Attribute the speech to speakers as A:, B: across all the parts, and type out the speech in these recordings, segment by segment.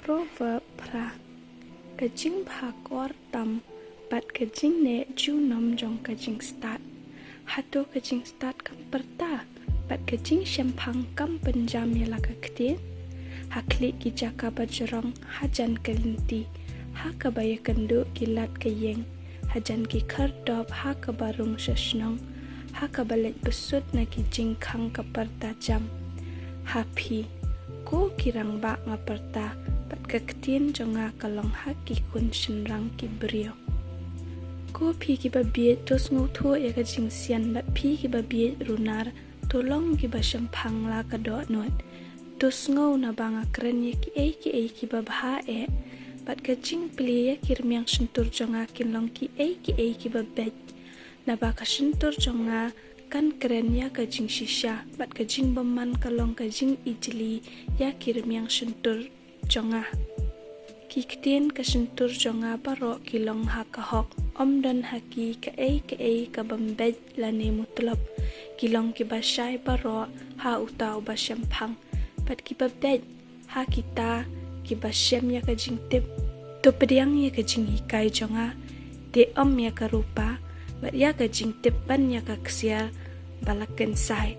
A: proverb pra kajing phakor tam bat kajing ne ju nom jong kajing start hato kajing start kam perta bat kajing shempang kam penjam yala kaktin hakli ki jaka bajrong hajan kelinti ha kabaya kendu kilat kayeng hajan ki khardop ha kabarung shashnong ha kabalet besut na ki jingkhang kaperta jam happy ko kirang ba ngaperta pat kaktin jonga kalong ha ki kun shenrang ki brio ko phi ki babiet to sngo tho ya ka jingsian bat phi ki babiet runar tolong ki basham phangla ka do not to sngo na banga kren ye ki babha e bat ka jing pli ya kirmyang shentur jonga kinlong ki ki babet na ba ka shentur jonga kan keren ya ka jing shisha bat ka jing baman kalong ka jing ijli ya kirmyang shentur jonga kiktin ka shentur jonga paro kilong ha ka hok omdan haki ka ka bambet lane mutlab kilong ki bashai paro ha utau basham phang pat ki babet ha kita ki bashem ya ka jing tip to pediang ya ka jing hikai jonga de ya ka rupa bat ya ka jing tip ban ya ka ksiar balaken sai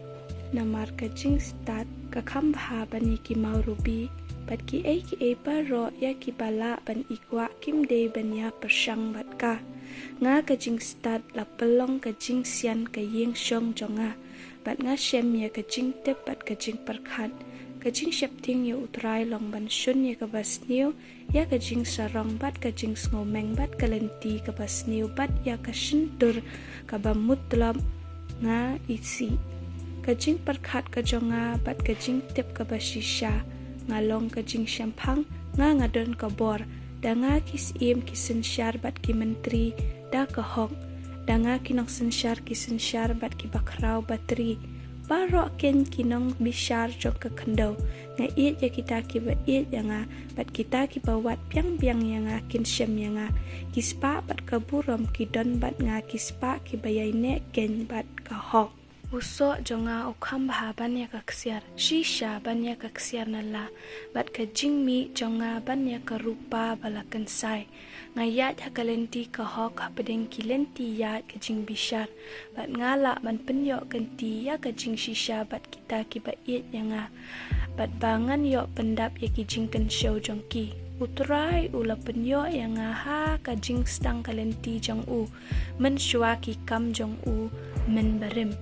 A: namar ka jing start ka khambha bani ki maurubi bat ki paro ya ki bala ban ikwa kim de ban ya persang bat ka nga ka jing start la pelong ka jing sian ka yeng shong jonga bat nga shem ya ka jing tip bat ka jing perkhat ka jing shepting ya utrai long ban shun ya ka basniu ya ka jing sarong bat ka jing ngomeng bat ka lenti ka basniu bat ya ka shintur ka bamutlab nga isi ka jing perkhat ka jonga bat ka jing tip ka bashisha ngalong ka jing shampang nga ngadon ka bor danga kisim kisin syar bat ki menteri da ka hok danga kinong sensyar kisin syar bat ki bakrau batri paro ken kinong bishar jok ka khandau nga it ya kita ki ba it yanga bat kita ki bawat piang yanga kin shem yanga kispa bat ka buram ki don bat nga kispa ki bayai ne ken bat ka hok uso jonga ukham ban ya ka ksiar shisha ban ya ka ksiar nala bat ka jingmi jonga ban ya ka rupa balakan sai ngayat hakalenti ka hok pedeng kilenti ya ka jing bishar bat ngala ban penyo kenti ya ka jing shisha bat kita ki ba it yanga bat bangan yo pendap ya ki jing ken show jongki utrai ula penyo yang ha ka jing stang kalenti jong u men shwa ki kam jong u men barim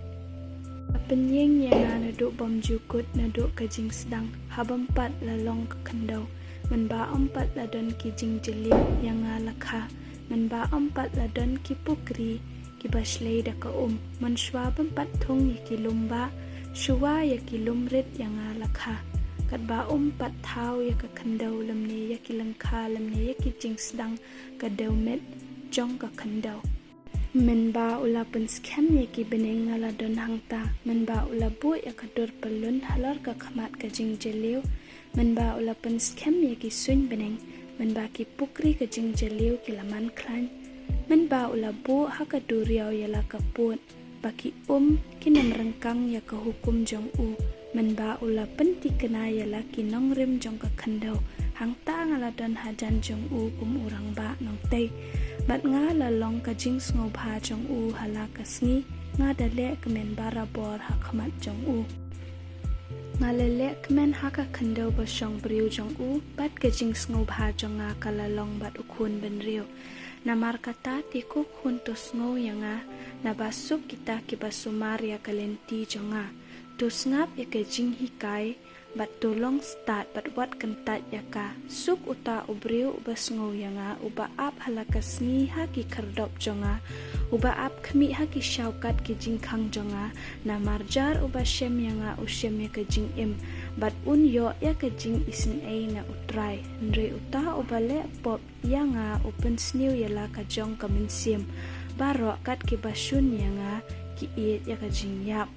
A: penyeng yang naduk bom jukut naduk ka jing sedang habampat lalong ka kandau menba empat ladon ki jing jelim yang lakha menba empat ladon ki pukri ki baslei da ka menshwa bempat thong ki lumba shuwa ya ki lumrit yang lakha kat ba pat thau ya ka khandau lamne ya ki langkha lamne ya ki jing sedang ka deumet jong ka khandau menba ula pen scam ya ki beneng ngala don hangta menba ula bu ya ka dor pelun halar ka khamat ka jing jeliu menba ula pen scam ya ki sun beneng menba ki pukri ka jing jeliu ki laman klan menba ula bu ha ka duriau ya la ka put baki ki nam rengkang ya ka hukum jong u menba ula penti kena ya la ki nongrim jong ka khandau hangta ngala don hajan jong u urang ba nong tei bat nga lalong ka jing sngo bha jong u hala kasni nga dale kemen barabor ha khamat jong u nga lele kemen ha ka khando ba shong briu jong u bat ka jing sngo bha jong nga ka lalong bat ukhun ben riu namar kata ti ku khun to sngo yanga na basuk kita ki basumar ya kalenti jonga to snap ya ka jing hikai bat tolong start bat wat kentat yaka suk uta ubriu basngo yanga uba ap halakas ni haki kardop jonga uba ap khmi haki shaukat ki jingkhang jonga na marjar uba shem yanga ushem ya ka jing im bat un yo ya ka jing isin ai na utrai nre uta uba le pop yanga open snew yala ka jong kamin sim baro kat ki basun yanga ki it ya ka jing yap